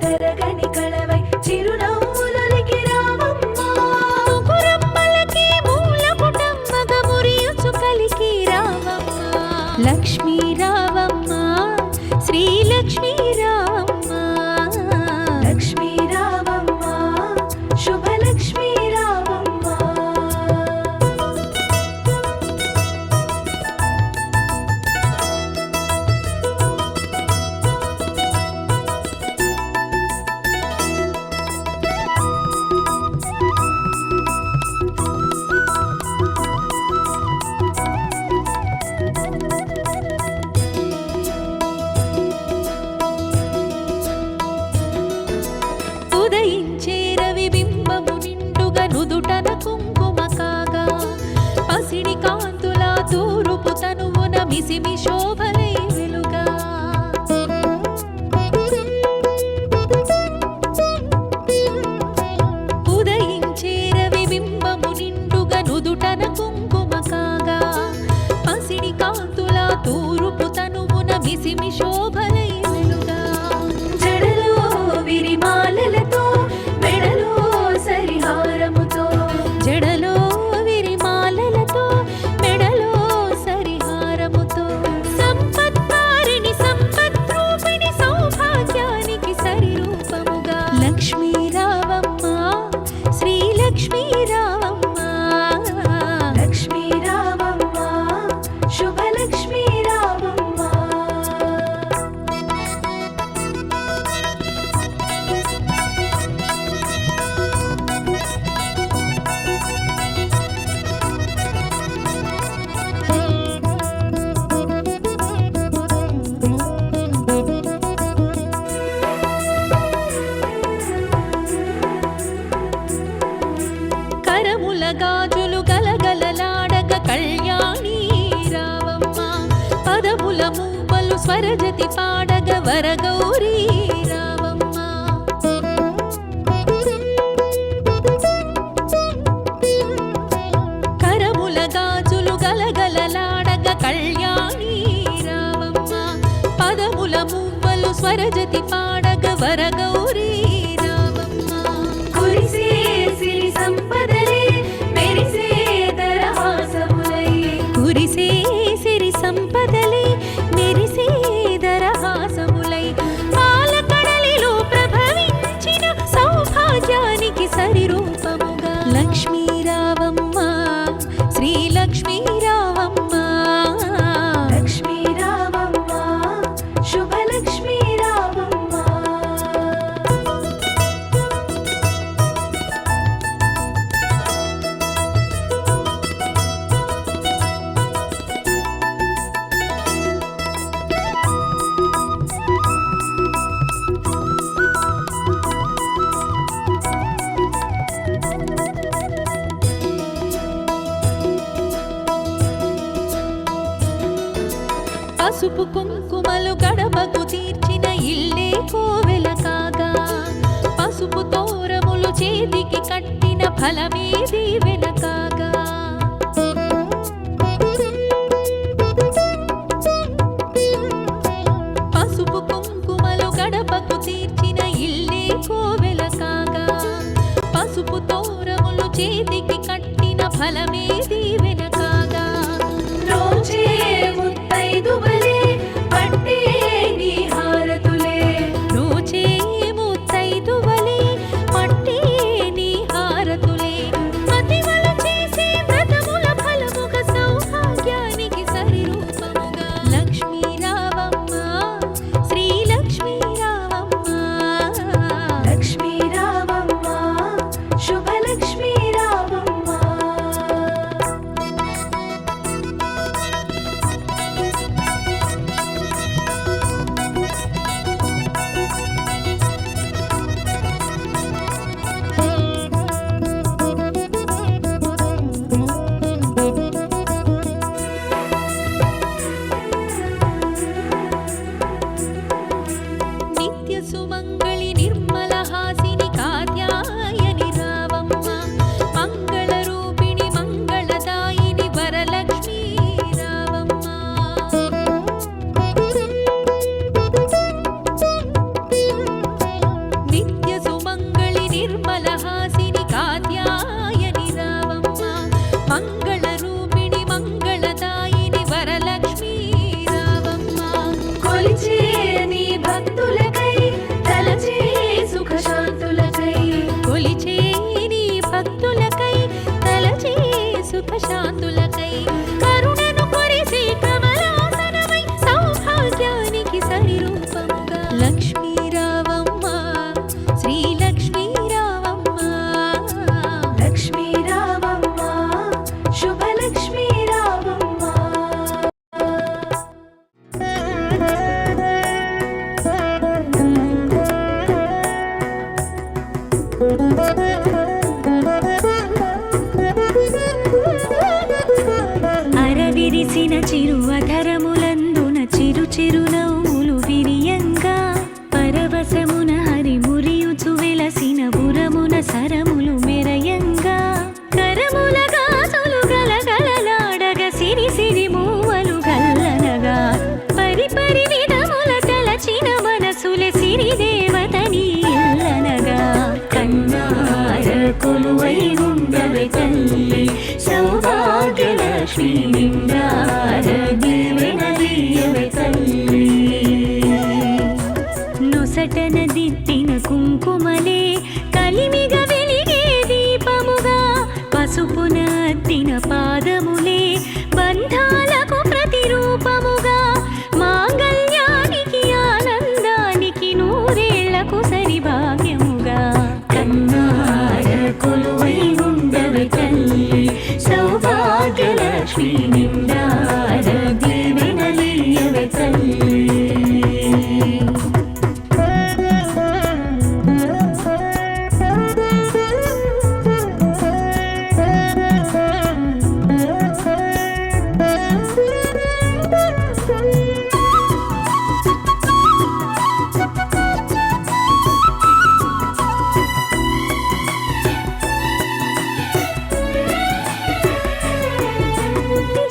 తరగని కళవై చిరునవ్వులొలికి రావమ్మా ముకురమ్మలకి మూల కుటుంబగ మురియుచు కలికి రావమ్మా లక్ష్మీ రావమ్మా శ్రీ లక్ష్మీ రావమ్మా లక్ష్మీ రావమ్మా శుభలక్ష్మీ రావమ్మా ఉదయించే రవి బింబము నిండుగా నుదుటన కుంకుమ కాగా పసిడి కాంతుల తూరుపు తనువున మిసిమి శోభలై వెలుగా ఉదయించే రవి బింబము నిండుగా నుదుటన కుంకుమ కాగా పసిడి కాంతుల తూరుపు తనువున మిసిమి శోభలై వెలుగా జడలో విరిమాలలతో మెడలో సరిహారముతో జడలో విరిమాలలతో మెడలో సరిహారముతో సంపత్కారిణి సంపద్రూపిణి సౌభాగ్యానికి సరిరూపముగా లక్ష్మీ రావమ్మా శ్రీ లక్ష్మీ రావమ్మా లక్ష్మీ రావమ్మా శుభలక్ష్మీ రావమ్మా కరముల గాజులు గలగలలాడక కళ్యాణి రావమ్మ పదముల మూవలు స్వరజతి పాడగ వరగౌరీ రావమ్మ కరముల గాజులు గలగలలాడక కళ్యాణి రావమ్మ పదముల మూవలు స్వరజతి పాడగ వరగౌరీ రావమ్మ కురిసే సిరి సంపదలే మెరిసే దరహాసములై కురిసే సిరి సంపదలే మెరిసే దరహాసములై పాలకడలిలో ప్రభవించిన సౌభాగ్యానికి సరిరూపముగా లక్ష్మీ రావమ్మా శ్రీ లక్ష్మీ రావమ్మా లక్ష్మీ రావమ్మా శుభలక్ష్మీ రావమ్మా పసుపు కుంకుమలు గడపకు తీర్చిన ఇల్లే కోవెల కాగా పసుపు తోరములు చేతికి కట్టిన ఫలమే దీవెన కాగా పసుపు కుంకుమలు గడపకు తీర్చిన ఇల్లే కోవెల కాగా పసుపు తోరములు చేతికి కట్టిన ఫలమే దీవెన కాగా రోజే ముత్తైదువలే పట్టే నీ హారతులే రోజే ముత్తైదువలే పట్టే నీ హారతులే మతివలు చేసే వ్రతముల ఫలముగ సౌభాగ్యానికి సరిరూపముగా లక్ష్మీ రావమ్మా శ్రీ లక్ష్మీ రావమ్మా లక్ష్మీ రావమ్మా శుభలక్ష్మీ రావమ్మా నిత్య సుమంగళి నిర్మల హాసిని కాత్యాయని రావమ్మ మంగళ రూపిణి మంగళదాయిని వరలక్ష్మీ రావమ్మ నెత్తిన కుంకుమలే కలిమిగా వెలిగే దీపముగా పసుపున అద్దిన పాదములే బంధాలకు ప్రతిరూపముగా మాంగళ్యానికి ఆనందానికి నూరేళ్లకు సరిభాగ్యముగా కన్నార కొలువై ఉండవే తల్లి సౌభాగ్యలక్ష్మి నిండార దీవెనలీయవే తల్లి.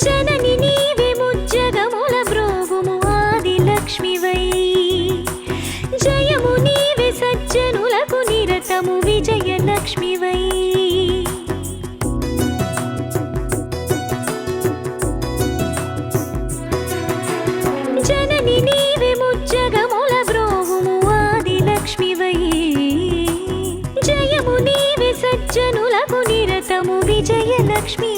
జనని నీవే ముజ్జగముల బ్రోగుము ఆదిలక్ష్మివై జయము నీవే సజ్జనులకు నిరతము విజయలక్ష్మివై జనని నీవే ముజ్జగముల బ్రోగుము ఆదిలక్ష్మివై జయము నీవే సజ్జనులకు నిరతము విజయలక్ష్మి